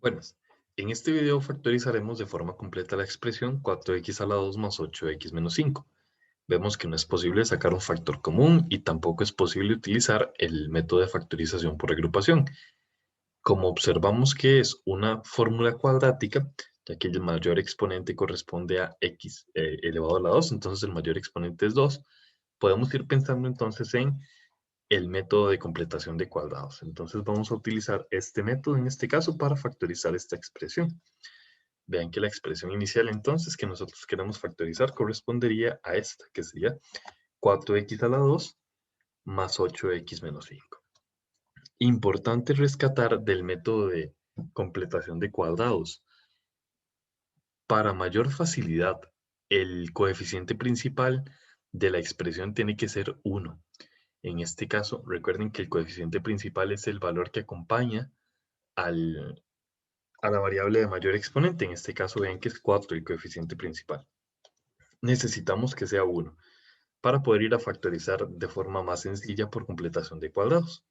Buenas, en este video factorizaremos de forma completa la expresión 4x a la 2 más 8x menos 5. Vemos que no es posible sacar un factor común y tampoco es posible utilizar el método de factorización por agrupación. Como observamos que es una fórmula cuadrática, ya que el mayor exponente corresponde a x elevado a la 2, entonces el mayor exponente es 2, podemos ir pensando entonces en el método de completación de cuadrados. Entonces vamos a utilizar este método en este caso para factorizar esta expresión. Vean que la expresión inicial entonces que nosotros queremos factorizar correspondería a esta, que sería 4x a la 2 más 8x menos 5. Importante rescatar del método de completación de cuadrados. Para mayor facilidad, el coeficiente principal de la expresión tiene que ser 1. En este caso, recuerden que el coeficiente principal es el valor que acompaña a la variable de mayor exponente. En este caso, vean que es 4 el coeficiente principal. Necesitamos que sea 1 para poder ir a factorizar de forma más sencilla por completación de cuadrados.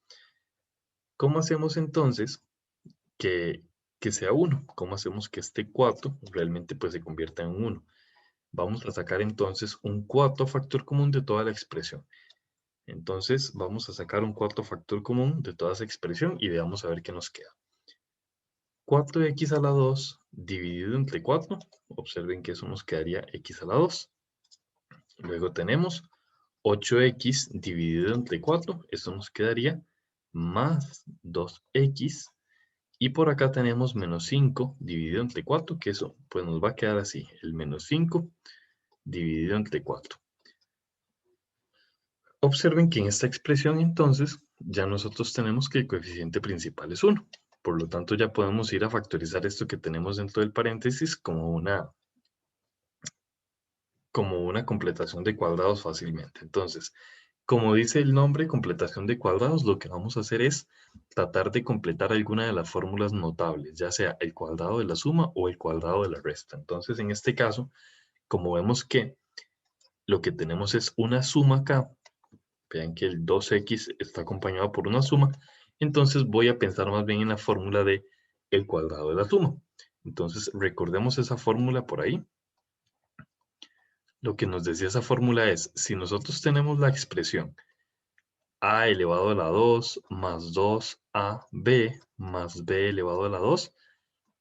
¿Cómo hacemos entonces que sea 1? ¿Cómo hacemos que este 4 realmente pues se convierta en 1? Vamos a sacar entonces un cuarto factor común de toda la expresión. Entonces vamos a sacar un cuarto factor común de toda esa expresión y veamos a ver qué nos queda. 4x a la 2 dividido entre 4. Observen que eso nos quedaría x a la 2. Luego tenemos 8x dividido entre 4. Esto nos quedaría más 2x. Y por acá tenemos menos 5 dividido entre 4, que eso pues nos va a quedar así. El menos 5 dividido entre 4. Observen que en esta expresión entonces ya nosotros tenemos que el coeficiente principal es 1. Por lo tanto ya podemos ir a factorizar esto que tenemos dentro del paréntesis como una completación de cuadrados fácilmente. Entonces, como dice el nombre, completación de cuadrados, lo que vamos a hacer es tratar de completar alguna de las fórmulas notables, ya sea el cuadrado de la suma o el cuadrado de la resta. Entonces, en este caso, como vemos que lo que tenemos es una suma acá, vean que el 2x está acompañado por una suma, entonces voy a pensar más bien en la fórmula de el cuadrado de la suma. Entonces, recordemos esa fórmula por ahí. Lo que nos decía esa fórmula es, si nosotros tenemos la expresión a elevado a la 2 más 2ab más b elevado a la 2,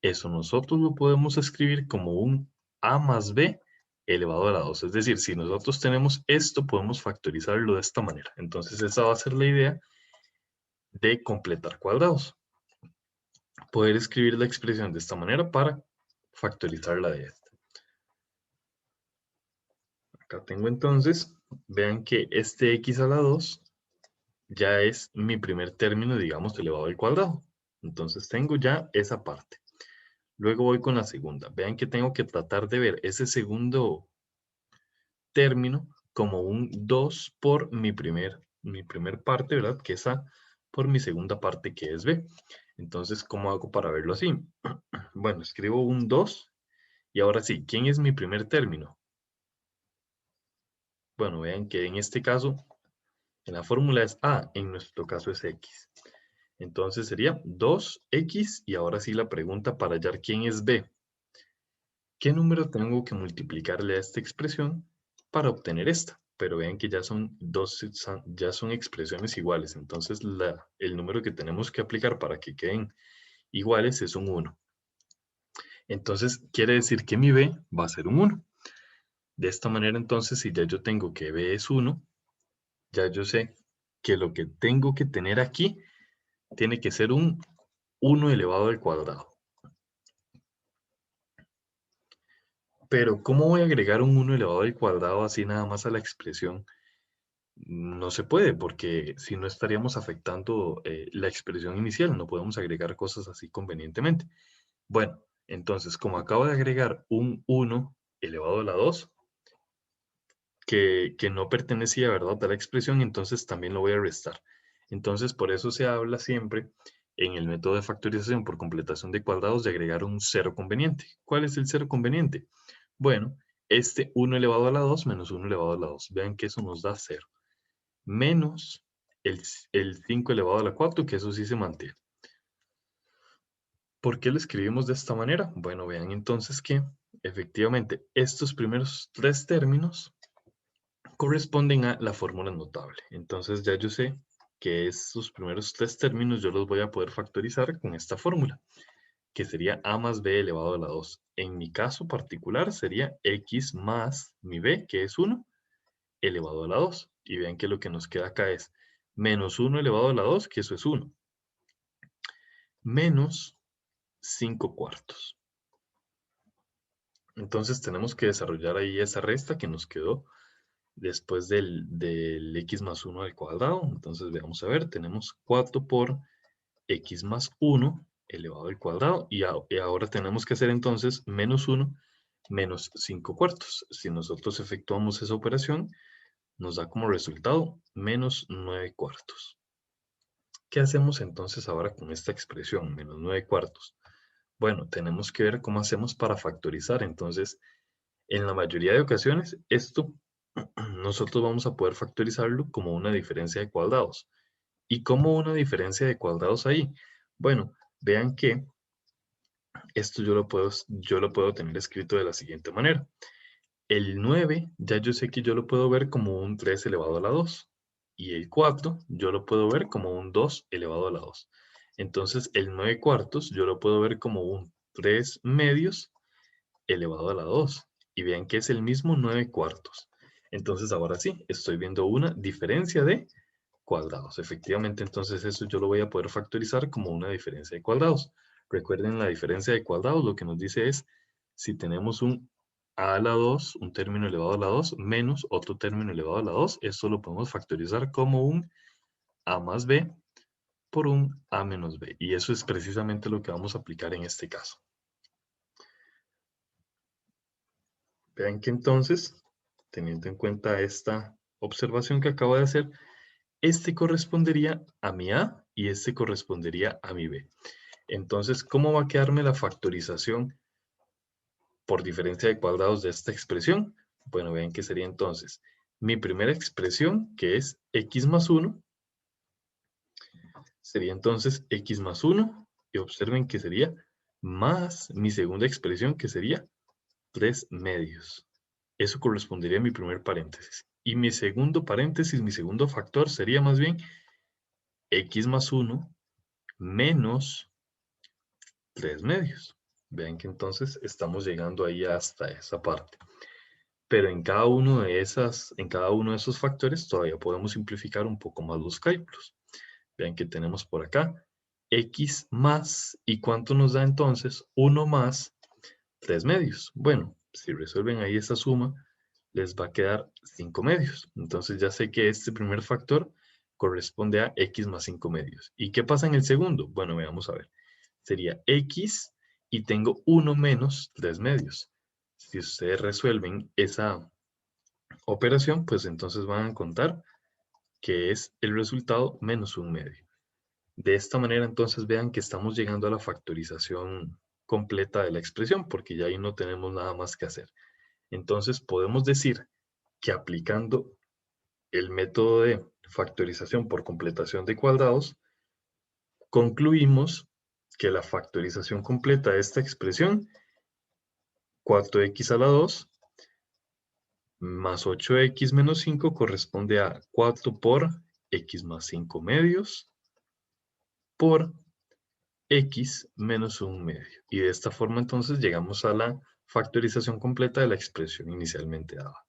eso nosotros lo podemos escribir como un a más b elevado a la 2. Es decir, si nosotros tenemos esto, podemos factorizarlo de esta manera. Entonces esa va a ser la idea de completar cuadrados. Poder escribir la expresión de esta manera para factorizarla de esta. Acá tengo entonces, vean que este x a la 2 ya es mi primer término, digamos, elevado al cuadrado. Entonces tengo ya esa parte. Luego voy con la segunda. Vean que tengo que tratar de ver ese segundo término como un 2 por mi primer parte, ¿verdad? Que es A, por mi segunda parte, que es B. Entonces, ¿cómo hago para verlo así? Bueno, escribo un 2 y ahora sí, ¿quién es mi primer término? Bueno, vean que en este caso, en la fórmula es A, en nuestro caso es X. Entonces sería 2x y ahora sí la pregunta para hallar quién es b. ¿Qué número tengo que multiplicarle a esta expresión para obtener esta? Pero vean que ya son expresiones iguales. Entonces el número que tenemos que aplicar para que queden iguales es un 1. Entonces quiere decir que mi b va a ser un 1. De esta manera entonces si ya yo tengo que b es 1, ya yo sé que lo que tengo que tener aquí tiene que ser un 1 elevado al cuadrado. Pero, ¿cómo voy a agregar un 1 elevado al cuadrado así nada más a la expresión? No se puede, porque si no estaríamos afectando la expresión inicial, no podemos agregar cosas así convenientemente. Bueno, entonces, como acabo de agregar un 1 elevado a la 2, que no pertenecía, ¿verdad?, a la expresión, entonces también lo voy a restar. Entonces, por eso se habla siempre en el método de factorización por completación de cuadrados de agregar un cero conveniente. ¿Cuál es el cero conveniente? Bueno, este 1 elevado a la 2 menos 1 elevado a la 2. Vean que eso nos da 0. Menos el 5 elevado a la 4, que eso sí se mantiene. ¿Por qué lo escribimos de esta manera? Bueno, vean entonces que efectivamente estos primeros tres términos corresponden a la fórmula notable. Entonces ya yo sé que estos primeros tres términos yo los voy a poder factorizar con esta fórmula, que sería a más b elevado a la 2. En mi caso particular sería x más mi b, que es 1, elevado a la 2. Y vean que lo que nos queda acá es menos 1 elevado a la 2, que eso es 1, menos 5 cuartos. Entonces tenemos que desarrollar ahí esa resta que nos quedó después del x más 1 al cuadrado. Entonces veamos a ver, tenemos 4 por x más 1 elevado al cuadrado. Y ahora tenemos que hacer entonces menos 1 menos 5 cuartos. Si nosotros efectuamos esa operación, nos da como resultado menos 9 cuartos. ¿Qué hacemos entonces ahora con esta expresión, menos 9 cuartos? Bueno, tenemos que ver cómo hacemos para factorizar. Entonces, en la mayoría de ocasiones, esto nosotros vamos a poder factorizarlo como una diferencia de cuadrados. ¿Y cómo una diferencia de cuadrados ahí? Bueno, vean que esto yo lo puedo tener escrito de la siguiente manera. El 9, ya yo sé que yo lo puedo ver como un 3 elevado a la 2. Y el 4, yo lo puedo ver como un 2 elevado a la 2. Entonces, el 9 cuartos, yo lo puedo ver como un 3 medios elevado a la 2. Y vean que es el mismo 9 cuartos. Entonces, ahora sí, estoy viendo una diferencia de cuadrados. Efectivamente, entonces eso yo lo voy a poder factorizar como una diferencia de cuadrados. Recuerden, la diferencia de cuadrados lo que nos dice es si tenemos un a la 2, un término elevado a la 2, menos otro término elevado a la 2, esto lo podemos factorizar como un a más b por un a menos b. Y eso es precisamente lo que vamos a aplicar en este caso. Vean que entonces, teniendo en cuenta esta observación que acabo de hacer, este correspondería a mi A y este correspondería a mi B. Entonces, ¿cómo va a quedarme la factorización por diferencia de cuadrados de esta expresión? Bueno, vean que sería entonces mi primera expresión, que es x más 1, sería entonces x más 1, y observen que sería más mi segunda expresión, que sería 3 medios. Eso correspondería a mi primer paréntesis. Y mi segundo paréntesis, mi segundo factor, sería más bien x más 1 menos 3 medios. Vean que entonces estamos llegando ahí hasta esa parte. Pero en cada uno de esos factores todavía podemos simplificar un poco más los cálculos. Vean que tenemos por acá x más, ¿y cuánto nos da entonces? 1 más 3 medios. Bueno, si resuelven ahí esa suma, les va a quedar 5 medios. Entonces ya sé que este primer factor corresponde a x más 5 medios. ¿Y qué pasa en el segundo? Bueno, veamos a ver. Sería x y tengo 1 menos 3 medios. Si ustedes resuelven esa operación, pues entonces van a encontrar que es el resultado menos 1 medio. De esta manera, entonces vean que estamos llegando a la factorización completa de la expresión, porque ya ahí no tenemos nada más que hacer. Entonces podemos decir que aplicando el método de factorización por completación de cuadrados, concluimos que la factorización completa de esta expresión, 4x a la 2, más 8x menos 5 corresponde a 4 por x más 5 medios por x menos 1 medio. Y de esta forma entonces llegamos a la factorización completa de la expresión inicialmente dada.